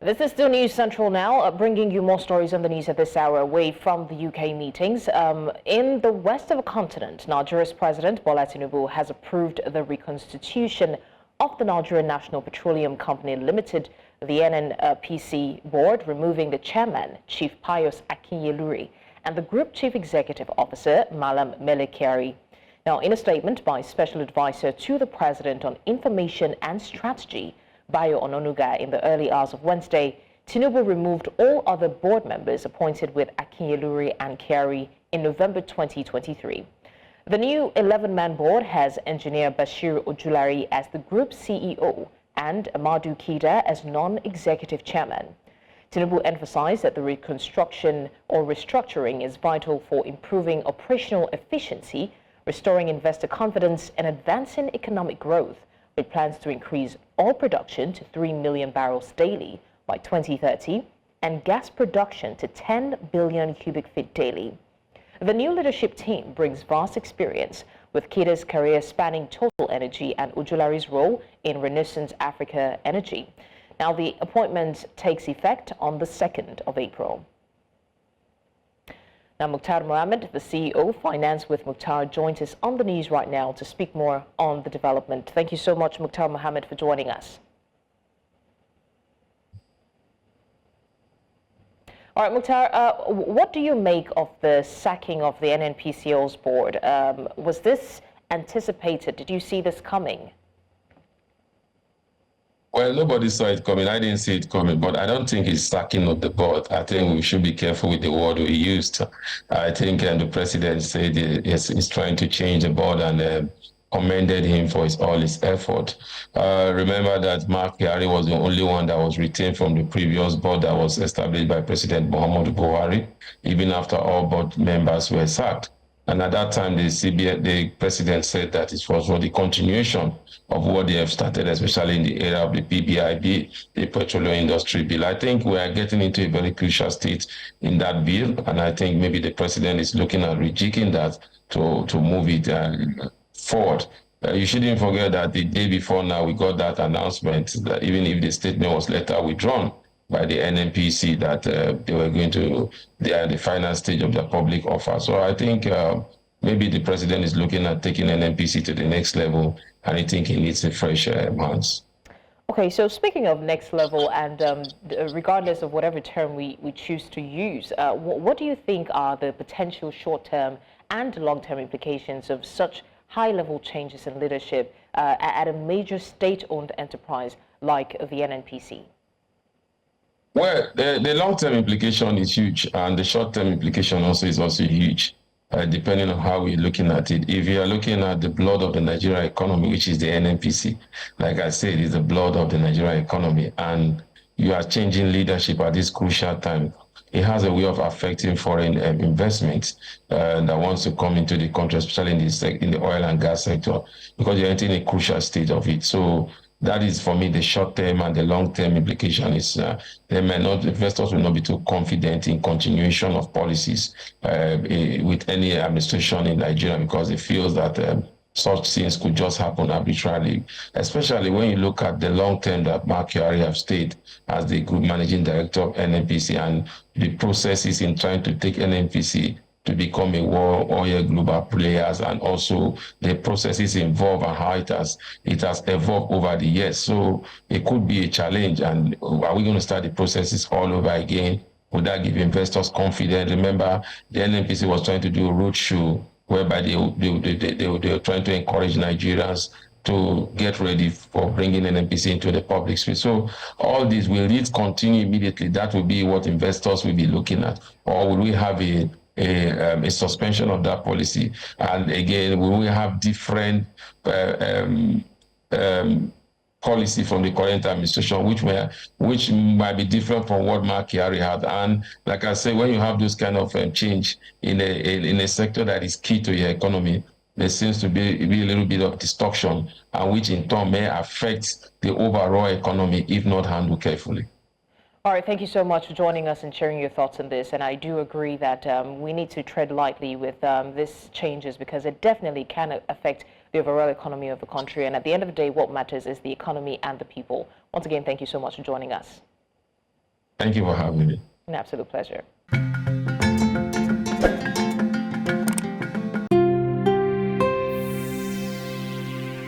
This is still News Central now, bringing you more stories on the news at this hour away from the UK meetings. In the west of the continent, Nigeria's President Bola Tinubu has approved the reconstitution of the Nigerian National Petroleum Company Limited, the NNPC board, removing the chairman, Chief Pius Akinyelure, and the Group Chief Executive Officer, Mallam Mele Kyari. Now, in a statement by Special Advisor to the President on Information and Strategy, Onunuga, in the early hours of Wednesday, Tinubu removed all other board members appointed with Akinyelure and Kyari in November 2023. The new 11-man board has engineer Bashir Ojulari as the group CEO and Ahmadu Kida as non-executive chairman. Tinubu emphasized that the reconstruction or restructuring is vital for improving operational efficiency, restoring investor confidence, and advancing economic growth, with plans to increase oil production to 3 million barrels daily by 2030 and gas production to 10 billion cubic feet daily. The new leadership team brings vast experience, with Kida's career spanning Total Energy and Ojulari's role in Renaissance Africa Energy. Now, the appointment takes effect on the 2nd of April. Now, Muktar Mohammed, the CEO, Finance with Muktar, joins us on the news right now to speak more on the development. Thank you so much, Muktar Mohammed, for joining us. All right, Muktar, what do you make of the sacking of the NNPCL's board? Was this anticipated? Did you see this coming? Well, nobody saw it coming. I didn't see it coming, but I don't think it's sacking of the board. I think we should be careful with the word we used. I think the president said he's trying to change the board and commended him for all his effort. Remember that Kyari was the only one that was retained from the previous board that was established by President Muhammadu, even after all board members were sacked. And at that time, the president said that it was for the continuation of what they have started, especially in the era of the PBIB, the Petroleum Industry Bill. I think we are getting into a very crucial state in that bill, and I think maybe the president is looking at rejigging that to move it forward. You shouldn't forget that the day before now, we got that announcement that even if the statement was later withdrawn by the NNPC, that they are at the final stage of the public offer. So I think maybe the president is looking at taking NNPC to the next level, and I think he needs a fresh hands. Okay, so speaking of next level, and regardless of whatever term we choose to use, what do you think are the potential short-term and long-term implications of such high-level changes in leadership at a major state-owned enterprise like the NNPC? Well, the long-term implication is huge, and the short-term implication is also huge, depending on how we're looking at it. If you are looking at the blood of the Nigerian economy, which is the NNPC, like I said, is the blood of the Nigerian economy, and you are changing leadership at this crucial time, it has a way of affecting foreign investment that wants to come into the country, especially in the oil and gas sector, because you're entering a crucial stage of it. So that is, for me, the short-term and the long-term implication is investors will not be too confident in continuation of policies with any administration in Nigeria, because it feels that such things could just happen arbitrarily, especially when you look at the long term that Kyari have stayed as the group managing director of NNPC, and the processes in trying to take NNPC to become a world oil global players, and also the processes involved and how it has evolved over the years. So it could be a challenge, and are we going to start the processes all over again? Would that give investors confidence? Remember, the NNPC was trying to do a roadshow whereby they were trying to encourage Nigerians to get ready for bringing NNPC into the public space. So all this, will it continue immediately? That will be what investors will be looking at. Or will we have a suspension of that policy? And again, will we have different policy from the current administration, which might be different from what Kyari had? And like I said, when you have those kind of change in a sector that is key to your economy, there seems to be a little bit of distortion, and which in turn may affect the overall economy if not handled carefully. All right, thank you so much for joining us and sharing your thoughts on this. And I do agree that we need to tread lightly with these changes, because it definitely can affect the overall economy of the country. And at the end of the day, what matters is the economy and the people. Once again, thank you so much for joining us. Thank you for having me. An absolute pleasure.